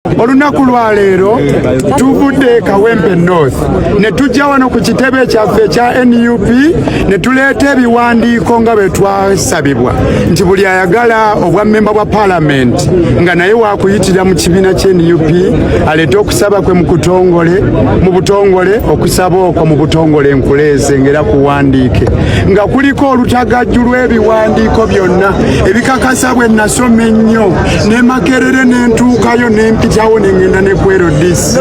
Olunaku lwa leero tuvudde Kawempe North ne tujja wano ku kitebe kyaffe kya NUP ne tuleeta ebiwandiiko nga bwe twasabibwa nti buli ayagala obwa memba bwa Parliament nga naye wakuyitira mu kibiina kya NUP aleete okusaba kwe mu butongole okusaba okwo mu butongole nkuleeze ngera kuwandiike nga kuliko olutagajju lw'ebiwandiiko byonna ebikakasa bwe nasoma ennyo ne Makerere n'entuukayo n'empitawo n'engenda ne ku LDC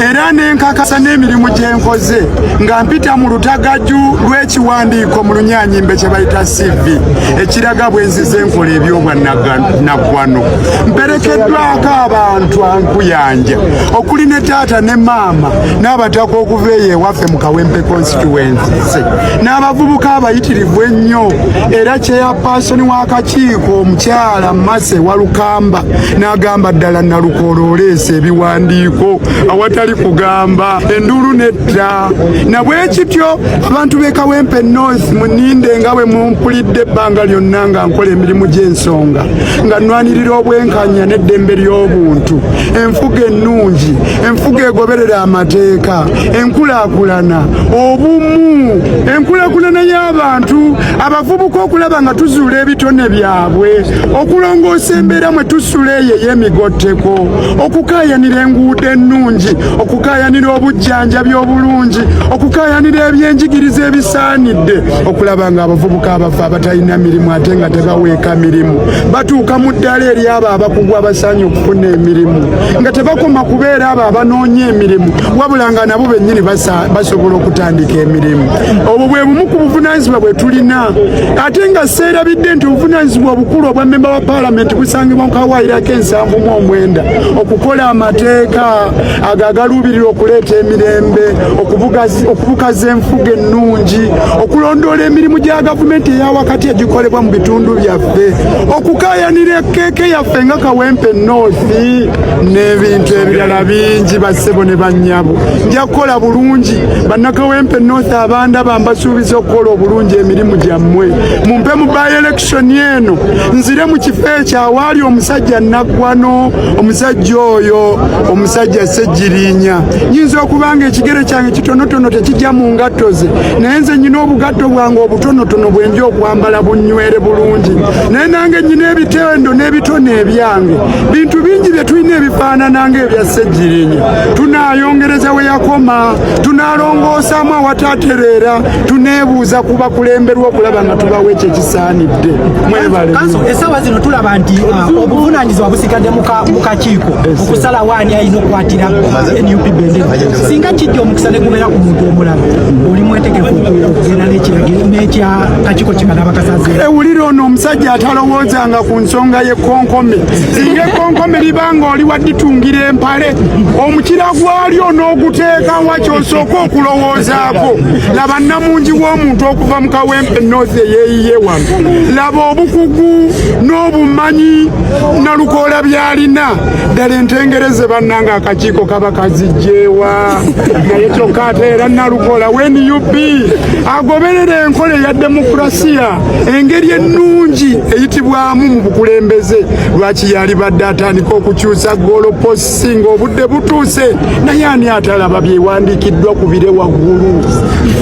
era n'enkakasa n'emirimu gye nkoze nga mpita mu lutagajju lw'ekiwandiiko mu Lunyanyimbe kye bayita CV ekiraga bwe nzize enkola ebyobwannaggwano mperekeddwako abantu ankuyanja okuli ne taata ne maama n'abataka okuva eyo ewaffe mu Kawempe constituency n'abavubuka abayitirivu ennyo era chairperson w'akakiiko omukyala Mase Walukamba n'agamba ddala Nalukolo oleese ebiwandiiko awatali kugamba enduulu netta na bwe kityo abantu b'e Kawempe North muninde nga bwe mumpulidde ebbanga lyonna nga nkola emirimu gy'ensonga nga nnwanirira obwenkanya n'eddembe ly'obuntu enfuga ennungi enfuga egoberera amateeka enkulaakulana obumu enkulaakulana y'abantu abavubuka okulaba nga tuzuula ebitone byabwe okulongoosa embeera mwe tusula eyo ey'emigotteko okukaayanira enguudo ennungi okukaayanira obujjanjabi obulungi okukaayanira ebyenjigiriza ebisaanidde okulaba nga abavubuka abafu abatalina mirimu ate nga tebaweeka mirimu batuuka mu ddala eri abo abakugu abasaanye okufuna emirimu nga tebakoma kubeera abo abanoonya emirimu wabula nga nabo bennyini basobola okutandika emirimu obwo bwe bumu ku buvunaanyizibwa bwe tulina ate nga seerabidde nti obuvunaanyizibwa obukulu obwa memba wa Parliament busangibwa mu kawaayirako 79 okukola amateeka agaluubirira okuleeta emirembe okubukaza enfuga ennungi okulondoola emirimu gya gavumenti eyawakati egikolebwa mu bitundu byaffe okukaayanira ekkeeke yaffe nga Kawempe North n'ebintu ebirala bingi bassebo ne bannyabo nja kukola bulungi bannakawempe North abandaba mbasuubiza okukola obulungi emirimu gyammwe mumpe mu by-election eno nzire mu kifo ekyo awaali omusajja Naggwano omusajja oyo omusajja Ssejjirinya nyinza okubanga ekigere kyange kitonotono tekijja mu ngatto ze naye nze nyina obugatto bwange obutonotono bwenja okwambala bunnywere bulungi naye nange nyina ebitendo n'ebitone ebyange bintu bingi bye tulina ebifaanana ng'ebya Ssejjirinya tunaayongereza we yakoma tunaalongoosaamu awataatereera tuneebuuza ku bakulemberwa okulaba nga tubawa ekyo ekisaanidde mwebale essaawa zino tulaba nti obuvunaanyizibwa busigadde mu kakiiko okusala waani alina okukwatira NUP bendera singa kijja omukisa ne gubeera ku muntu omulala oli mwetegefu okugenda n'ekya kakiiko kikana bakasaze ewulira ono omusajja atalowoozanga ku nsonga y'ekkonkome singa ekkonkome libanga oli wadditungira empale omukira gwalyo n'oguteeka wa kyosooka okulowoozaako laba namungi w'omuntu okuva mu Kawempe North eyeeyiye wano laba obukugu n'obumanyi Nalukoola byalina ddala entengereze bannanga akakiiko kaba kazijjeewa naye kyokka ate era Nalukoola NUP agoberera enkola eya demokurasiya engeri ennungi eyitibwamu mu bukulembeze lwaki yali badde atandika okukyusa gooloposi ng'obudde butuuse naye ani atalaba byewandiikiddwa ku bire waggulu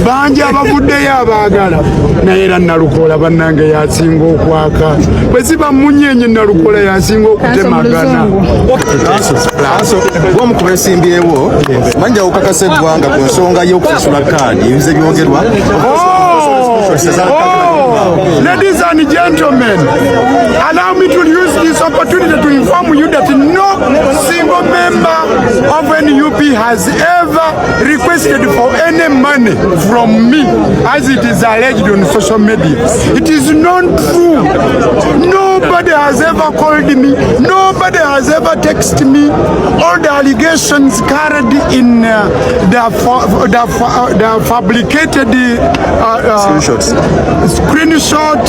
bangi abavuddeyo abaagala naye era Nalukoola bannange yasinga okwaka bwe ziba munyeenye Nalukoola yasinga okutemagana gwomu ku beesimbyewo manja okukakasa eggwanga ku nsonga y'okusasula kaadi ebize byogerwa Ladies and gentlemen, allow me to use this opportunity to inform you that no single member of NUP has ever requested for any money from me as it is alleged on social media. It is not true. Nobody has ever called me. Nobody has ever texted me. All the allegations carried in the fabricated screenshot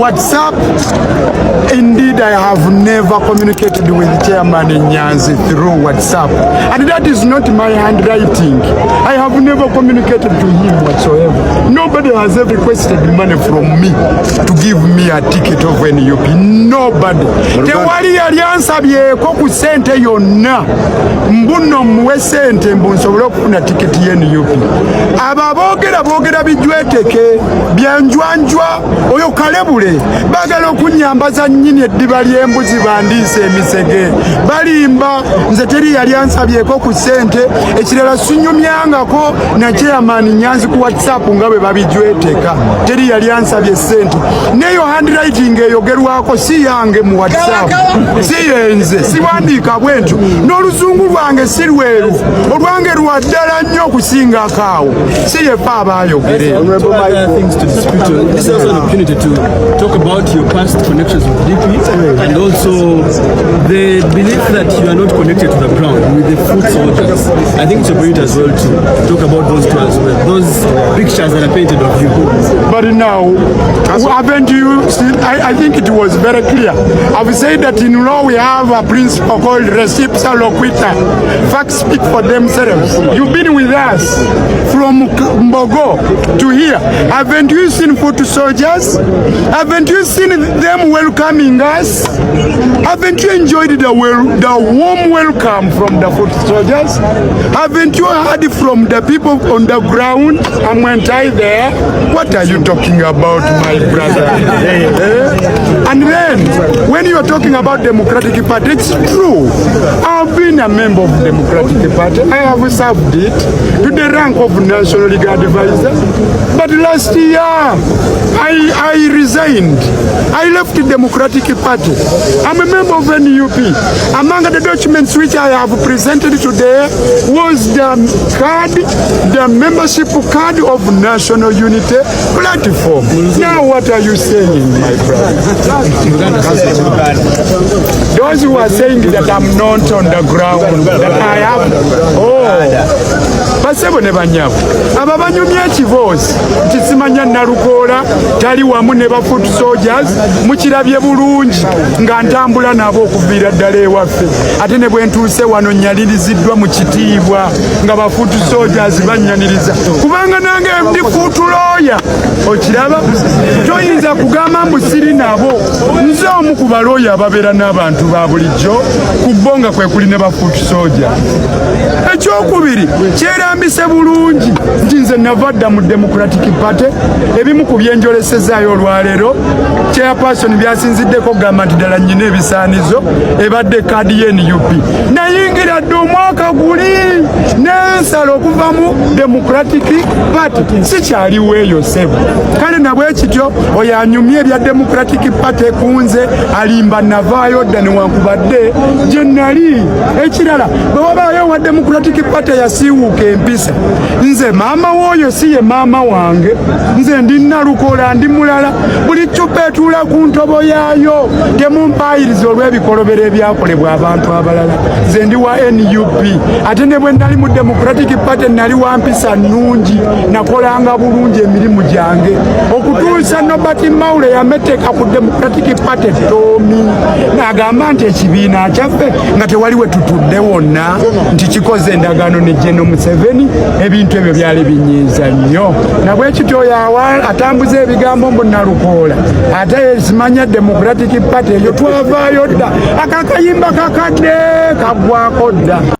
WhatsApp. Indeed, I have never communicated with Chairman Nyanzi through WhatsApp, and that is not my handwriting. I have never communicated to him whatsoever. Nobody has ever requested money from me to give me a ticket of NUP. Nobody. Tewali yali ansabyeko ku sente yonna mbuno muwe sente mbu nsobole okufuna tiketi y'NUP. Boogera bijweteke byanjwanjwa oyo kalebule bagala okunyambaza nnyini eddiba ly'embuzi bandiise emisege balimba nze teri yali ansabyeko ku sente ekirala sinyumyangako na Chairman Nyanzi ku WhatsApp nga bwe babijweteka teri yali ansabye sente neyo handwriting eyogerwako si yange mu WhatsApp si yenze siwandiika bwentyo n'oluzungu lwange si lweru olwange lwa ddala nnyo okusinga akaawo si yefe abaayogere. This is also an opportunity to talk about your past connections with DP and also the belief that you are not connected to the ground with the foot soldiers. I think it's a point as well to talk about those two as well, those pictures that are painted of you. But now, haven't you seen? I think it was very clear. I've said that in law we have a principle called Recipsa Loquita. Facts speak for themselves. You've been with us from Mbogo to here. Haven't you seen foot soldiers? Haven't you seen them welcoming us? Haven't you enjoyed the warm welcome from the foot soldiers? Haven't you heard from the people on the ground? And went I there? What are you talking about, my brother? And then, when you are talking about Democratic Party, it's true. I've been a member of Democratic Party. I have served it to the rank of National Legal Advisor. But last year, I resigned. I left the Democratic Party. I'm a member of NUP. Among the documents which I have presented today was the card, the membership card of National Unity Platform. Now what are you saying, my brother? Those who are saying that I'm not on the ground, that I have, basebo ne banyabu aba banyumya ekivozi nti simanya Nalukoola tali wamu ne ba foot soldiers mukirabye bulungi nga ntambula nabo okuviira ddala ewaffe ate ne bwe ntuuse wano nyaliriziddwa mu kitiibwa nga ba foot soldiers bannyaniriza kubanga nange ndi foot lawyer okiraba toyinza kugamba mbu siri nabo nze omu ku balooya ababeera n'abantu ba bulijjo ku bo nga kwe kuli ne ba foot soldiers. Ekyokubiri kyerambise bulungi nti nze navadda mu Democratic Party ebimu ku byenjolesezaayo olwaleero chairperson byasinziddeko gamba nti ddala nnyina ebisaanizo ebadde kaadi y'NUP nayingira dde omwaka guli nensala okuva mu Democratic Party sikyaliwo eyo sebo kale nabwe kityo oyo anyumye ebya Democratic Party kunze alimba navaayo dda newankubadde gye nali ekirala bwe wabaayo wa Democratic Party yasiiwuuka empisa nze maama w'oyo si ye maama wange nze ndi Nalukoola ndi mulala buli ccupa etuula ku ntobo yaayo temumpaayiriza olw'ebikolobero ebyakolebwa abantu abalala nze ndi wa NUP ate ne bwe nali mu Democratic Party nali wa mpisa nnungi nakolanga bulungi emirimu gyange okutuusa Nobert Mawule yameteka ku Democratic Party ttoomi n'agamba nti ekibiina kyaffe nga tewali we tutudde wonna nti kikoze endagaano ne General Museveni ebintu ebyo byali binyiiza nnyo nabwe kityo atambuza ebigambo mbu Nalukoola ate simanya Democratic Party eyo twavaayo dda akakayimba kakadde kagwako dda.